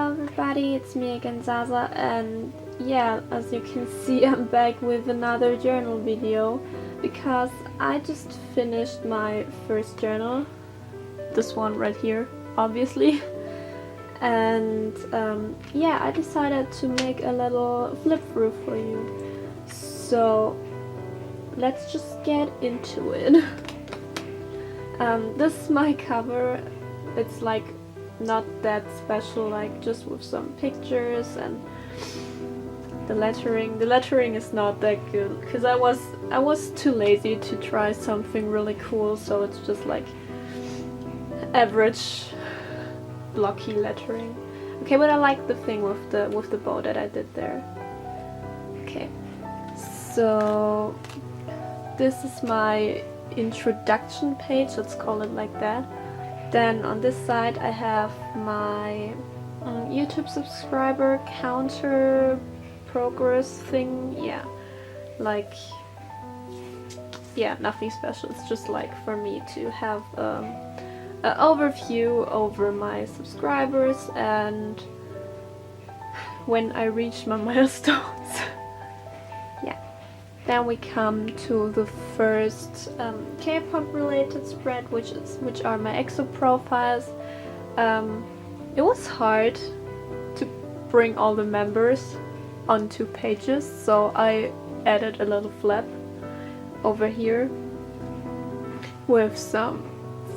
Hello everybody, it's me again, Zaza, and yeah, as you can see, I'm back with another journal video because I just finished my first journal, this one right here, obviously, and yeah, I decided to make a little flip through for you, so let's just get into it. This is my cover. It's like not that special, like just with some pictures, and the lettering is not that good because I was too lazy to try something really cool, so it's just like average blocky lettering. Okay, but I like the thing with the bow that I did there. Okay, so this is my introduction page, let's call it like that. Then on this side I have my YouTube subscriber counter progress thing. Yeah, like, yeah, nothing special. It's just like for me to have an overview over my subscribers and when I reach my milestones. Yeah. Then we come to the first K-pop related spread, which are my EXO profiles. It was hard to bring all the members on 2 pages, so I added a little flap over here with some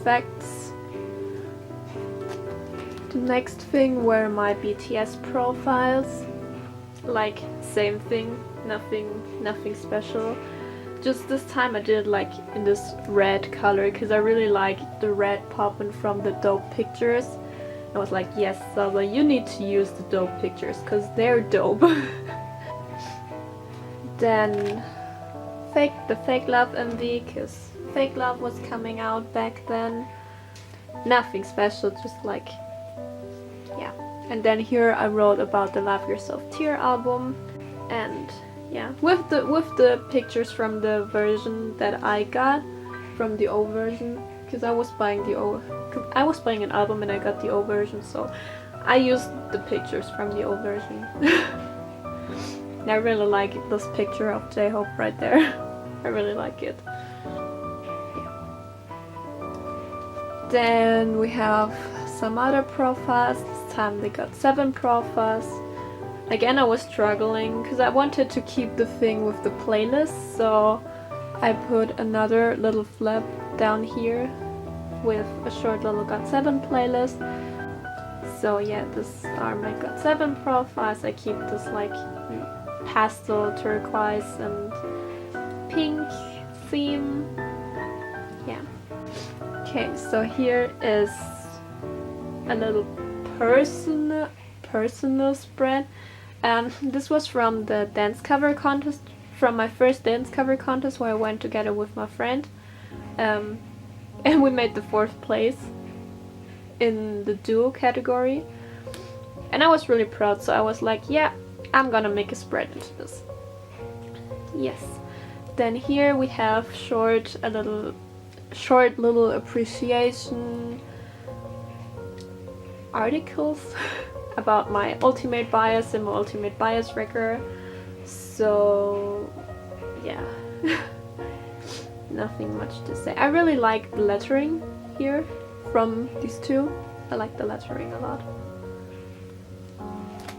facts. The next thing were my BTS profiles, like same thing. Nothing special. Just this time I did it like in this red color because I really like the red popping from the dope pictures. I was like, yes, Zaza, you need to use the dope pictures because they're dope. Then the Fake Love MV, because Fake Love was coming out back then. Nothing special, just like, yeah. And then here I wrote about the Love Yourself Tear album, and yeah, with the pictures from the version that I got from the old version, because I was buying an album and I got the old version, so I used the pictures from the old version. And I really like this picture of J-Hope right there. I really like it. Yeah. Then we have some other profiles. This time they got 7 profiles. Again, I was struggling because I wanted to keep the thing with the playlist, so I put another little flap down here with a short little GOT7 playlist. So yeah, these are my GOT7 profiles. I keep this like pastel, turquoise and pink theme. Yeah. Okay, so here is a little personal spread. This was from the dance cover contest, from my first dance cover contest where I went together with my friend, and we made the 4th place in the duo category, and I was really proud, so I was like, yeah, I'm gonna make a spread into this. Yes. Then here we have short little appreciation articles about my ultimate bias and my ultimate bias wrecker. So yeah. Nothing much to say. I really like the lettering here from these 2. I like the lettering a lot.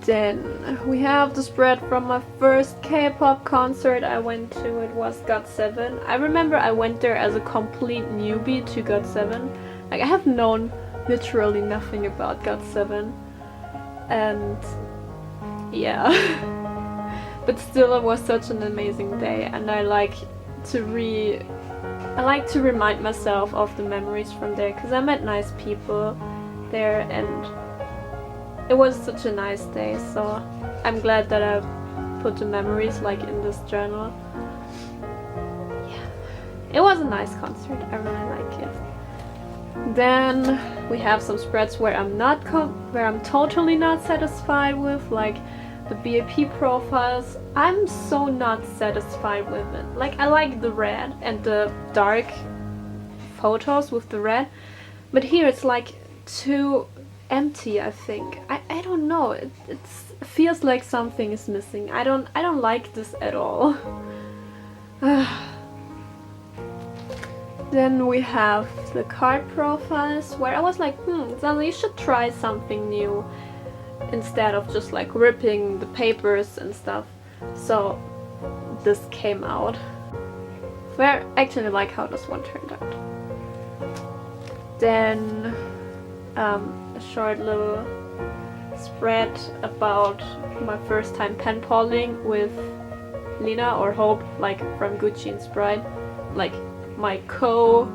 Then we have the spread from my first K-pop concert I went to. It was GOT7. I remember I went there as a complete newbie to GOT7. Like, I have known literally nothing about GOT7. And yeah. But still, it was such an amazing day, and I like to remind myself of the memories from there because I met nice people there and it was such a nice day, so I'm glad that I put the memories like in this journal. Yeah, it was a nice concert. I really like it. Then we have some spreads where I'm totally not satisfied with, like the B.A.P profiles. I'm so not satisfied with it. Like, I like the red and the dark photos with the red, but here it's like too empty, I think. I I don't know, it feels like something is missing. I don't like this at all. Then we have the card profiles, where I was like, so you should try something new instead of just like ripping the papers and stuff. So this came out. Where I actually like how this one turned out. Then a short little spread about my first time pen paling with Lina or Hope, like from Gucci Inspired, like my co-admin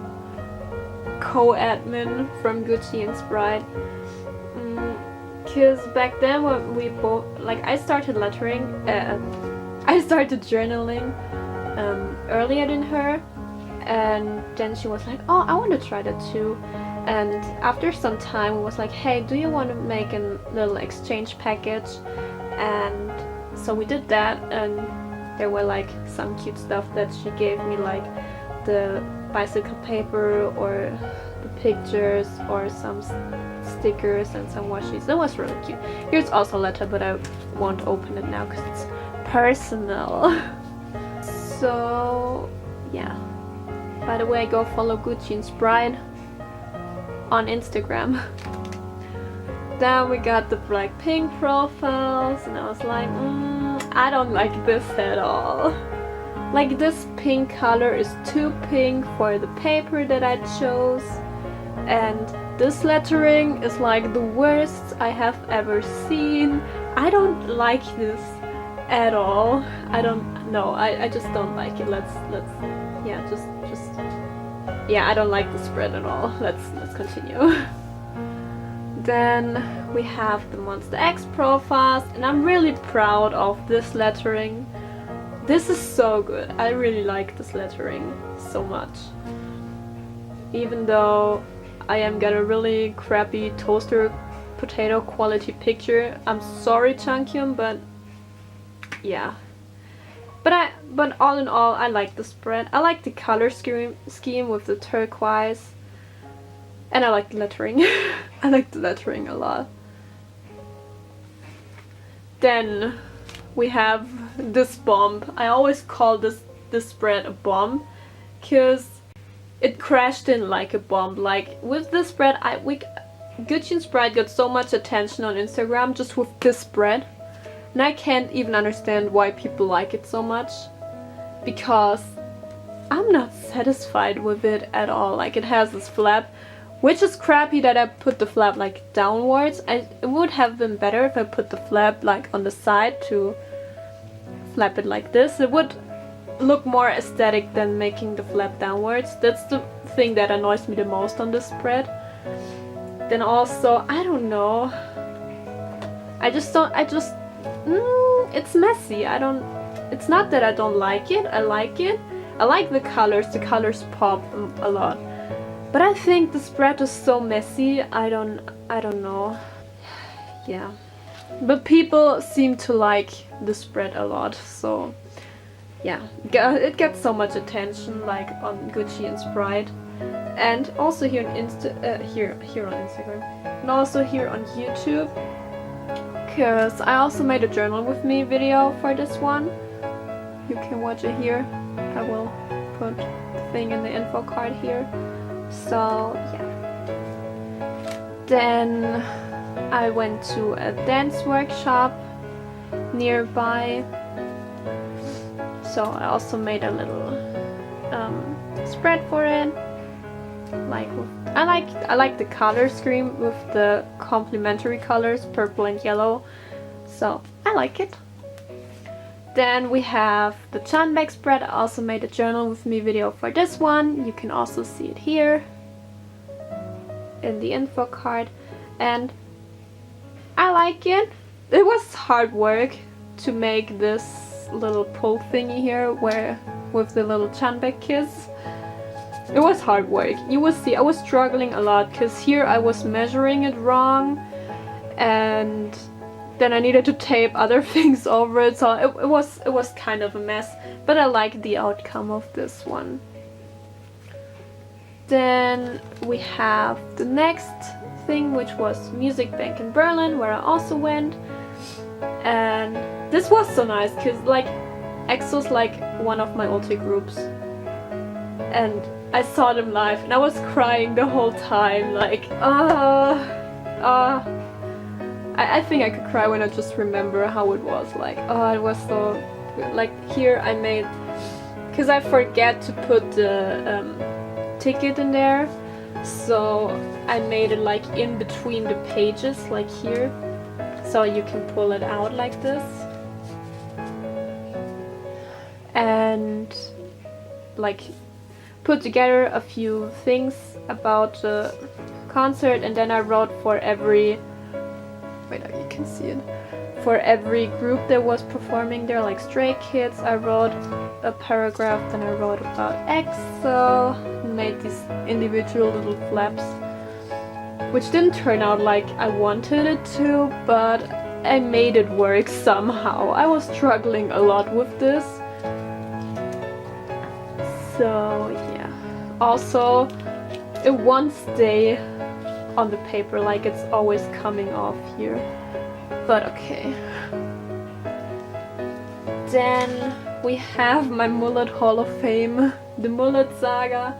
from Gucci Inspired. Cause back then when we both, like, I started lettering, I started journaling earlier than her, and then she was like, oh, I want to try that too. And after some time it was like, hey, do you want to make a little exchange package? And so we did that, and there were like some cute stuff that she gave me, like the bicycle paper or the pictures or some stickers and some washies. It was really cute. Here's also a letter, but I won't open it now because it's personal. So yeah, by the way, go follow Gucci Inspired on Instagram. Then we got the Blackpink profiles, and I was like, I don't like this at all. Like, this pink color is too pink for the paper that I chose, and this lettering is like the worst I have ever seen. I don't like this at all. I don't know. I just don't like it. Let's yeah, just yeah, I don't like the spread at all. Let's continue. Then we have the Monster X profiles, and I'm really proud of this lettering. This is so good. I really like this lettering so much. Even though I am getting a really crappy toaster potato quality picture. I'm sorry, Chunkyum, but yeah. But all in all, I like the spread. I like the color scheme with the turquoise. And I like the lettering. I like the lettering a lot. Then we have this bomb. I always call this spread a bomb, because it crashed in like a bomb. Like, with this spread, Gucci Inspired got so much attention on Instagram just with this spread. And I can't even understand why people like it so much, because I'm not satisfied with it at all. Like, it has this flap, which is crappy that I put the flap like downwards. It would have been better if I put the flap like on the side to flap it like this. It would look more aesthetic than making the flap downwards. That's the thing that annoys me the most on this spread. Then also, I don't know, it's messy. It's not that I don't like it. I like it. I like the colors pop a lot. But I think the spread is so messy. I don't know. Yeah. But people seem to like the spread a lot, so yeah. It gets so much attention, like on Gucci Inspired, and also here on here on Instagram, and also here on YouTube. Cause I also made a journal with me video for this one. You can watch it here. I will put the thing in the info card here. So yeah. Then I went to a dance workshop nearby. So I also made a little spread for it. Like, I like the color scheme with the complementary colors, purple and yellow. So I like it. Then we have the Chanbag spread. I also made a journal with me video for this one. You can also see it here in the info card. And I like it. It was hard work to make this little pull thingy here with the little Chanbag kiss. It was hard work. You will see I was struggling a lot, because here I was measuring it wrong, and then I needed to tape other things over it, so it was kind of a mess, but I like the outcome of this one. Then we have the next thing, which was Music Bank in Berlin, where I also went. And this was so nice because like EXO's like one of my ulti groups, and I saw them live and I was crying the whole time, like I think I could cry when I just remember how it was like. Oh, it was so good. Like here I made, because I forget to put the ticket in there, so I made it like in between the pages, like here, so you can pull it out like this. And like put together a few things about the concert, and then I wrote for every, wait, you can see it, for every group that was performing there, like Stray Kids, I wrote a paragraph, then I wrote about EXO, made these individual little flaps, which didn't turn out like I wanted it to, but I made it work somehow. I was struggling a lot with this. So yeah, also it won't stay on the paper, like it's always coming off here, but okay. Then we have my mullet Hall of Fame, the mullet saga.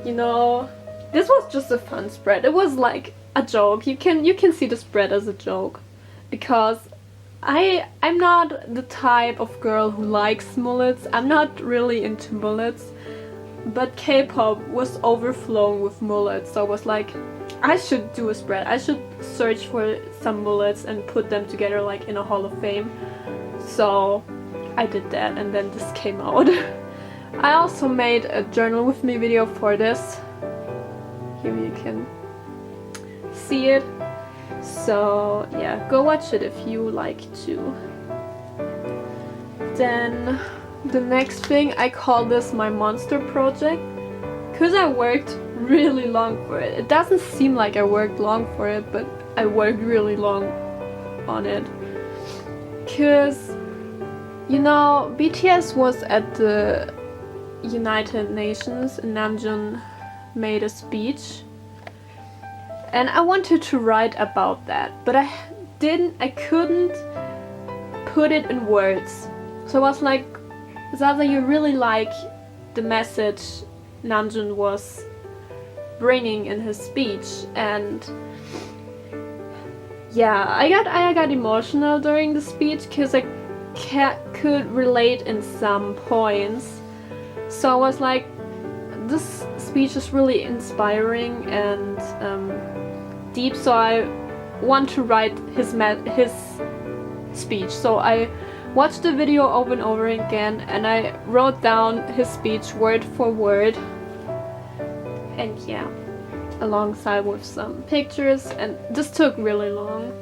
You know, this was just a fun spread. It was like a joke. You can see the spread as a joke, because I'm not the type of girl who likes mullets. I'm not really into mullets, but K-pop was overflowing with mullets, so I was like, I should do a spread. I should search for some mullets and put them together like in a Hall of Fame. So I did that, and then this came out. I also made a journal with me video for this. Here you can see it. So yeah, go watch it if you like to. Then the next thing, I call this my monster project, because I worked really long for it. It doesn't seem like I worked long for it, but I worked really long on it. Because, you know, BTS was at the United Nations and Namjoon made a speech. And I wanted to write about that, but I couldn't put it in words. So I was like, Zaza, you really like the message Namjoon was bringing in his speech, and yeah, I got emotional during the speech because I could relate in some points. So I was like, this speech is really inspiring and deep, so I want to write his speech. So I watched the video over and over again, and I wrote down his speech word for word, and yeah, alongside with some pictures, and this took really long.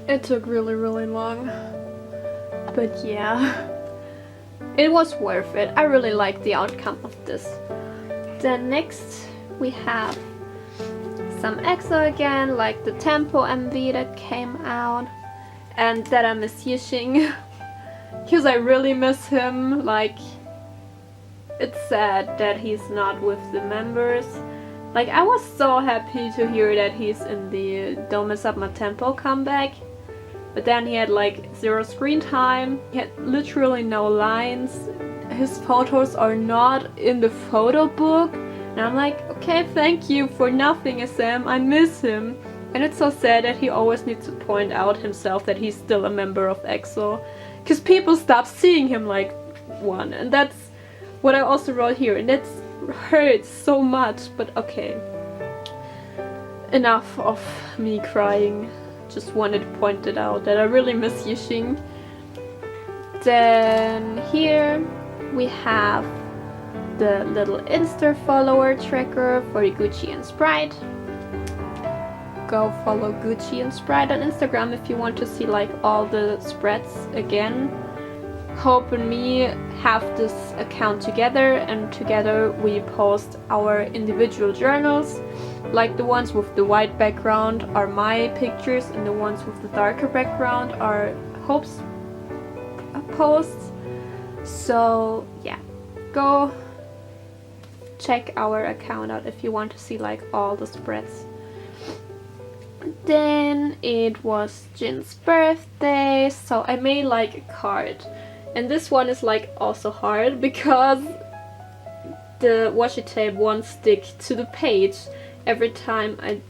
It took really long, but yeah, it was worth it. I really liked the outcome of this. Then next we have some EXO again, like the Tempo MV that came out, and that I miss Yixing because I really miss him. Like, it's sad that he's not with the members. Like, I was so happy to hear that he's in the Don't Mess Up My Tempo comeback, but then he had like 0 screen time, he had literally no lines, his photos are not in the photo book, and I'm like, okay, thank you for nothing, SM, I miss him. And it's so sad that he always needs to point out himself that he's still a member of EXO, because people stop seeing him like one, and that's what I also wrote here, and that hurts so much, but okay. Enough of me crying, just wanted to point it out that I really miss Yixing. Then here we have the little Insta follower tracker for Gucci and Sprite. Go follow Gucci and Sprite on Instagram if you want to see like all the spreads again. Hope and me have this account together, and together we post our individual journals. Like the ones with the white background are my pictures, and the ones with the darker background are Hope's posts. So yeah, go check our account out if you want to see like all the spreads. Then it was Jin's birthday, so I made like a card. And this one is like also hard because the washi tape won't stick to the page every time I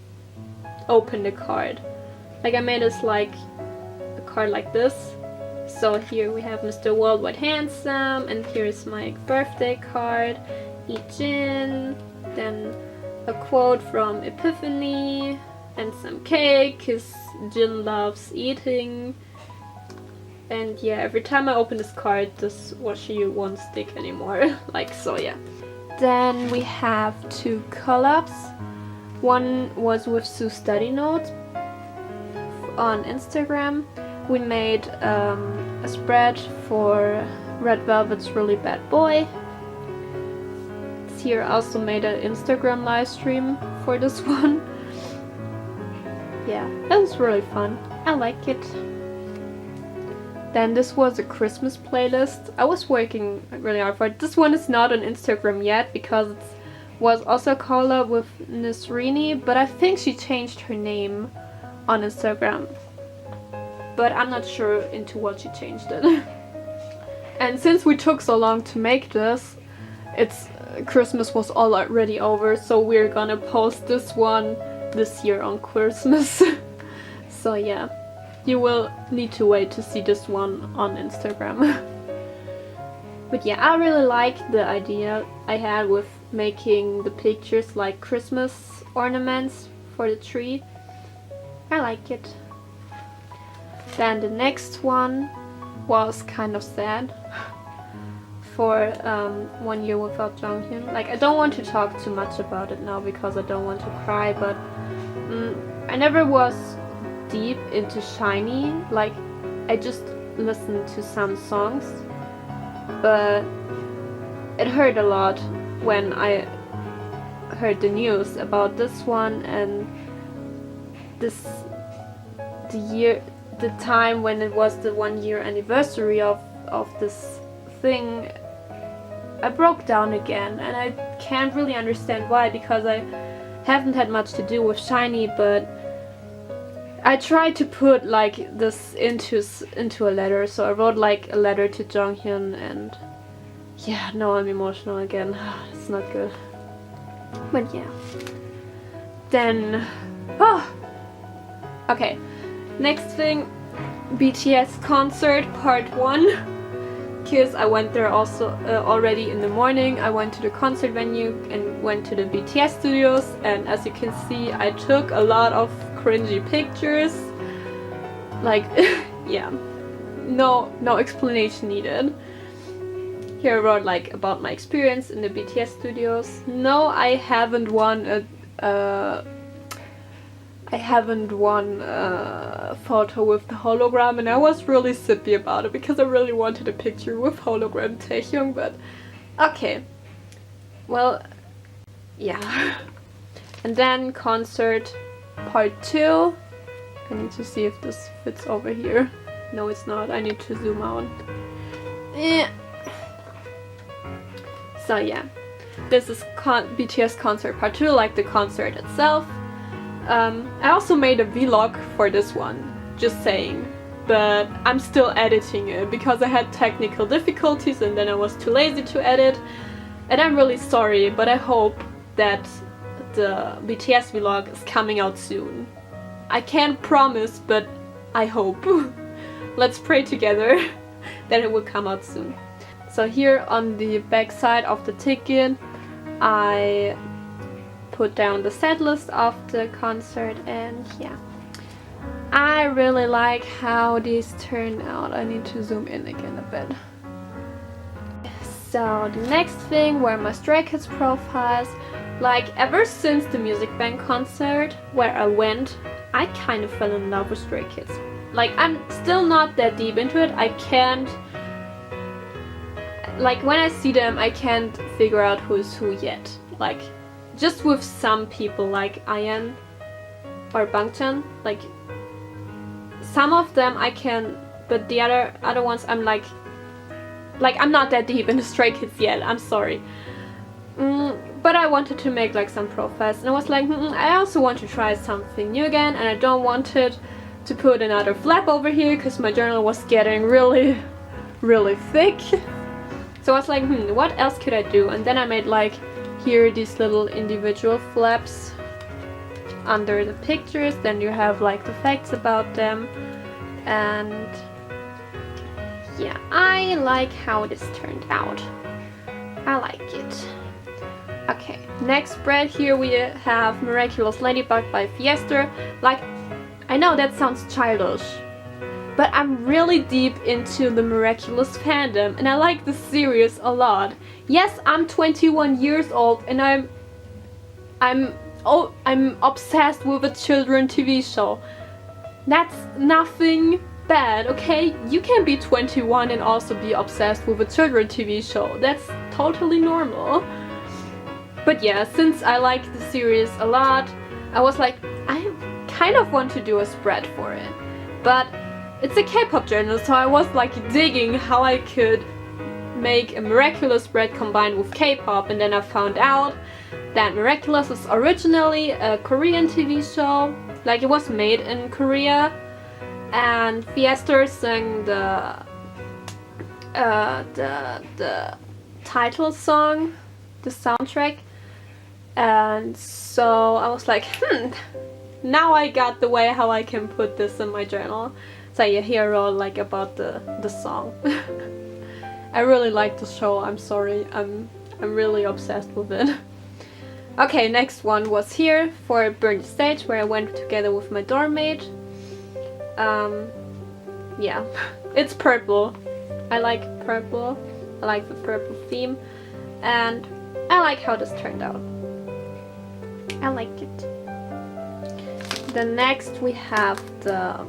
open the card. Like I made this like a card like this. So here we have Mr. Worldwide Handsome, and here's my birthday card, Eat Jin, then a quote from Epiphany, and some cake, cause Jin loves eating. And yeah, every time I open this card, this washi won't stick anymore. Like so, yeah. Then we have 2 collabs. One was with Sue Study Notes on Instagram. We made a spread for Red Velvet's Really Bad Boy. Here I also made an Instagram live stream for this one. Yeah, it was really fun. I like it. Then this was a Christmas playlist. I was working really hard for it. This one is not on Instagram yet because it was also a collab with Nisrini, but I think she changed her name on Instagram. But I'm not sure into what she changed it. And since we took so long to make this, Christmas was already over, so we're gonna post this one this year on Christmas. So yeah, you will need to wait to see this one on Instagram. But yeah, I really like the idea I had with making the pictures like Christmas ornaments for the tree. I like it. Then the next one was kind of sad. For 1 year without Jonghyun. Like, I don't want to talk too much about it now because I don't want to cry, but I never was deep into SHINee. Like, I just listened to some songs, but it hurt a lot when I heard the news about this one and the time when it was the 1 year anniversary of this thing. I broke down again, and I can't really understand why, because I haven't had much to do with SHINee, but I tried to put like this into a letter, so I wrote like a letter to Jonghyun, and yeah, now I'm emotional again. It's not good. But yeah. Then, okay, next thing, BTS concert part 1. Because I went there also already in the morning. I went to the concert venue and went to the BTS studios, and as you can see, I took a lot of cringy pictures. Like, yeah, no explanation needed. Here I wrote like about my experience in the BTS studios. No, I haven't won a photo with the hologram, and I was really sippy about it because I really wanted a picture with hologram Taehyung, but okay. Well, yeah. And then concert part 2. I need to see if this fits over here. No, it's not. I need to zoom out. Yeah. So yeah, this is BTS concert part 2, like the concert itself. I also made a vlog for this one, just saying, but I'm still editing it because I had technical difficulties and then I was too lazy to edit, and I'm really sorry, but I hope that the BTS vlog is coming out soon. I can't promise, but I hope. Let's pray together that it will come out soon. So here on the back side of the ticket, I put down the set list of the concert, and yeah, I really like how these turn out. I need to zoom in again a bit. So the next thing were my Stray Kids profiles. Like, ever since the Music Bank concert where I went, I kind of fell in love with Stray Kids. Like, I'm still not that deep into it. I can't, like, when I see them, I can't figure out who's who yet. Like, just with some people like Ayan or Bangchan, like, some of them I can, but the other ones I'm like I'm not that deep into Stray Kids yet. I'm sorry. but I wanted to make like some profiles, and I was like, I also want to try something new again, and I don't want it to put another flap over here because my journal was getting really thick. So I was like, what else could I do? And then I made like here these little individual flaps under the pictures, then you have like the facts about them, and yeah, I like how this turned out. I like it. Okay, next spread here we have Miraculous Ladybug by Fiesta. Like, I know that sounds childish, but I'm really deep into the Miraculous fandom and I like the series a lot. Yes, I'm 21 years old and I'm obsessed with a children TV show. That's nothing bad, okay? You can be 21 and also be obsessed with a children TV show. That's totally normal. But yeah, since I like the series a lot, I was like, I kind of want to do a spread for it. But it's a K-pop journal, so I was like digging how I could make a Miraculous spread combined with K-pop, and then I found out that Miraculous is originally a Korean TV show. Like, it was made in Korea, and Fiesta sang the title song, the soundtrack. And so I was like, now I got the way how I can put this in my journal. So yeah, here I wrote like about the song. I really like the show, I'm sorry, I'm really obsessed with it. Okay, next one was here for Burn the Stage, where I went together with my dorm mate. Yeah, it's purple. I like purple. I like the purple theme, and I like how this turned out. I like it. Then next we have the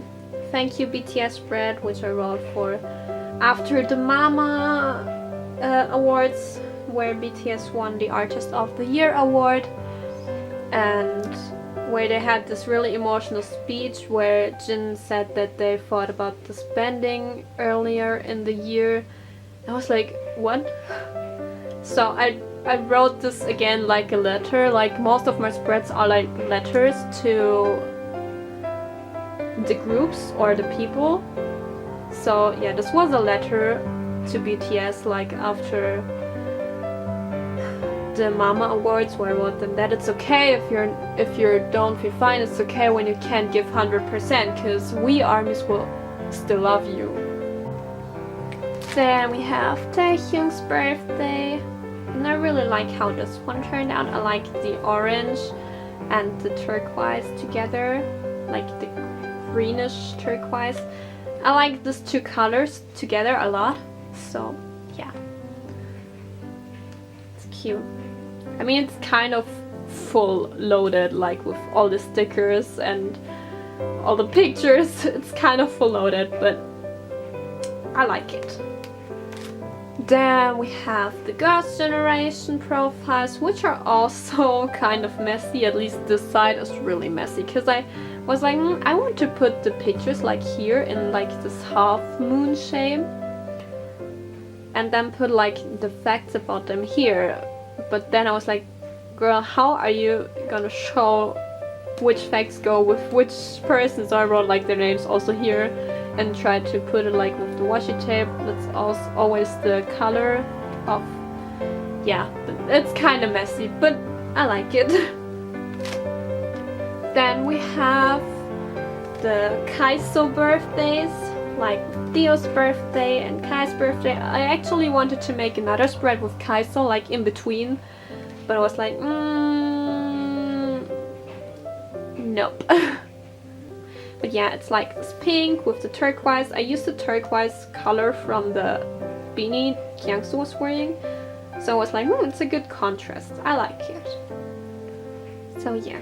Thank You BTS spread, which I wrote for after the Mama Awards, where BTS won the Artist of the Year award, and where they had this really emotional speech where Jin said that they thought about the spending earlier in the year. I was like, what? So I wrote this again like a letter. Like, most of my spreads are like letters to the groups or the people. So yeah, this was a letter to BTS, like after the Mama Awards, where I wrote them that it's okay if you don't feel fine, it's okay when you can't give 100%, because we armies will still love you. Then we have Taehyung's birthday, and I really like how this one turned out. I like the orange and the turquoise together, like the greenish turquoise. I like these two colors together a lot, so yeah, it's cute. I mean, it's kind of full loaded, like with all the stickers and all the pictures. It's kind of full loaded, but I like it. Then we have the Girls' Generation profiles, which are also kind of messy. At least this side is really messy, because I was like, I want to put the pictures like here in like this half moon shape, and then put like the facts about them here. But then I was like, girl, how are you gonna show which facts go with which person? So I wrote like their names also here and tried to put it like with the washi tape. That's also always the color of, yeah, it's kind of messy, but I like it. Then we have the Kaiso birthdays, like Theo's birthday and Kai's birthday. I actually wanted to make another spread with Kaiso, like in between, but I was like, nope. But yeah, it's like this pink with the turquoise. I used the turquoise color from the beanie Kyungsu was wearing, so I was like, it's a good contrast. I like it. So yeah.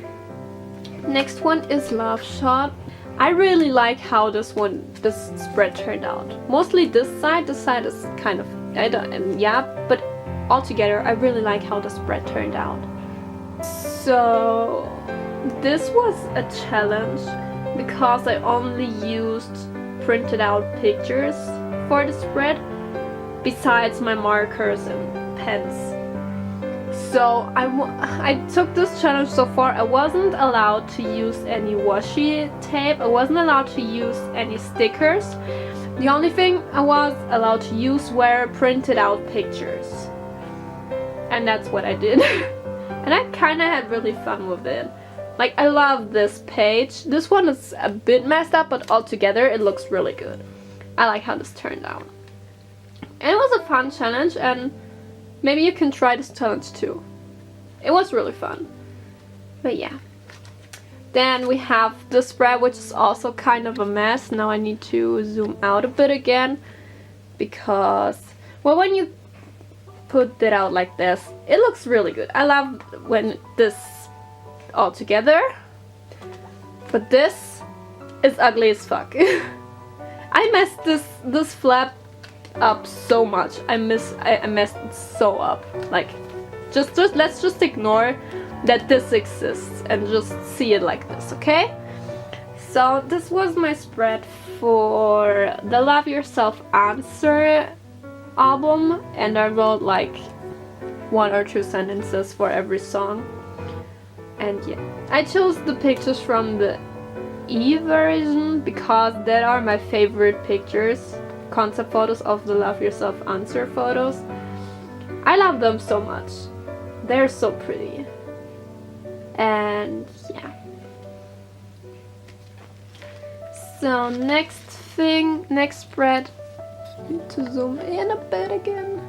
Next one is Love Shot. I really like how this spread turned out. Mostly this side is kind of, yeah, but altogether I really like how the spread turned out. So this was a challenge because I only used printed out pictures for the spread besides my markers and pens. So I took this challenge so far. I wasn't allowed to use any washi tape. I wasn't allowed to use any stickers. The only thing I was allowed to use were printed out pictures. And that's what I did. And I kinda had really fun with it. Like, I love this page. This one is a bit messed up, but altogether it looks really good. I like how this turned out. And it was a fun challenge, and maybe you can try this challenge too. It was really fun. But yeah. Then we have the spread, which is also kind of a mess. Now I need to zoom out a bit again. Because, well, when you put it out like this, it looks really good. I love when this all together. But this is ugly as fuck. I messed this flap up so much. I messed it so up. Like, let's just ignore that this exists and just see it like this, okay? So this was my spread for the Love Yourself Answer album, and I wrote like 1 or 2 sentences for every song. And yeah, I chose the pictures from the E version because that are my favorite pictures, concept photos of the Love Yourself Answer photos. I love them so much. They're so pretty. And yeah. So next spread. Need to zoom in a bit again.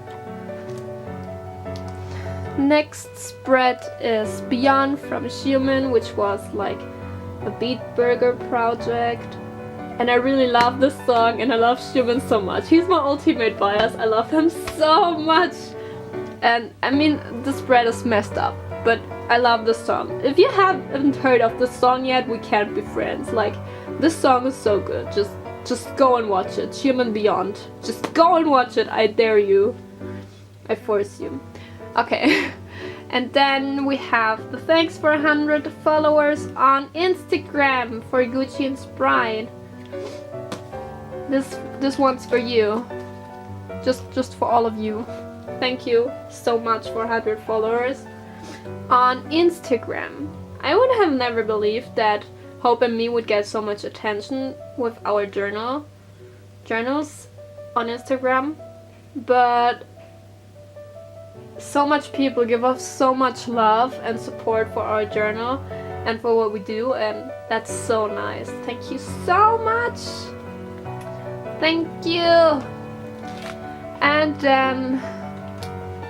Next spread is Beyond from Human, which was like a Beat Burger project. And I really love this song, and I love Human so much. He's my ultimate bias. I love him so much. And I mean, the spread is messed up, but I love this song. If you haven't heard of this song yet, we can't be friends. Like, this song is so good. Just go and watch it. Human Beyond. Just go and watch it. I dare you. I force you. Okay. And then we have the thanks for 100 followers on Instagram for Gucci and Sprite. This one's for you. Just for all of you. Thank you so much for 100 followers on Instagram. I would have never believed that Hope and me would get so much attention with our journals on Instagram, but so much people give us so much love and support for our journal and for what we do, and that's so nice. Thank you so much. Thank you. And then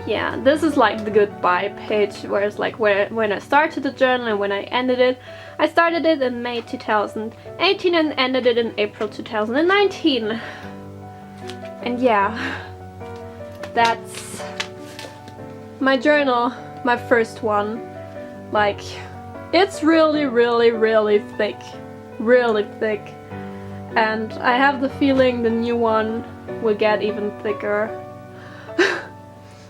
yeah, this is like the goodbye page, where it's like when I started the journal and when I ended it. I started it in May 2018 and ended it in April 2019. And yeah, that's my journal, my first one. Like, it's really, really, really thick. Really thick. And I have the feeling the new one will get even thicker.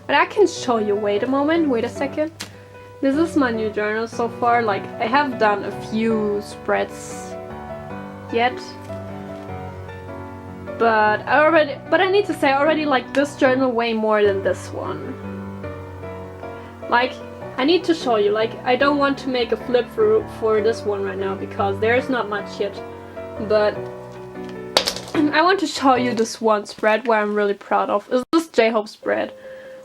And I can show you, wait a second. This is my new journal so far. Like, I have done a few spreads yet. But I need to say, I already like this journal way more than this one. Like, I need to show you, like, I don't want to make a flip through for this one right now because there's not much yet. But I want to show you this one spread where I'm really proud of. Is this J-Hope spread.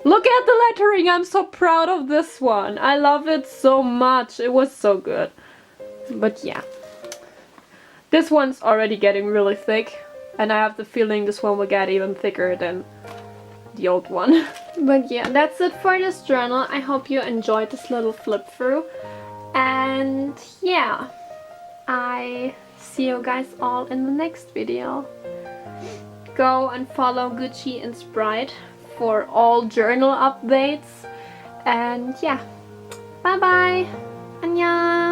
Look at the lettering, I'm so proud of this one. I love it so much. It was so good. But yeah. This one's already getting really thick. And I have the feeling this one will get even thicker than the old one. But yeah, that's it for this journal. I hope you enjoyed this little flip through. And yeah, I see you guys all in the next video. Go and follow Gucci and Sprite for all journal updates. And yeah, bye bye. Annyeong.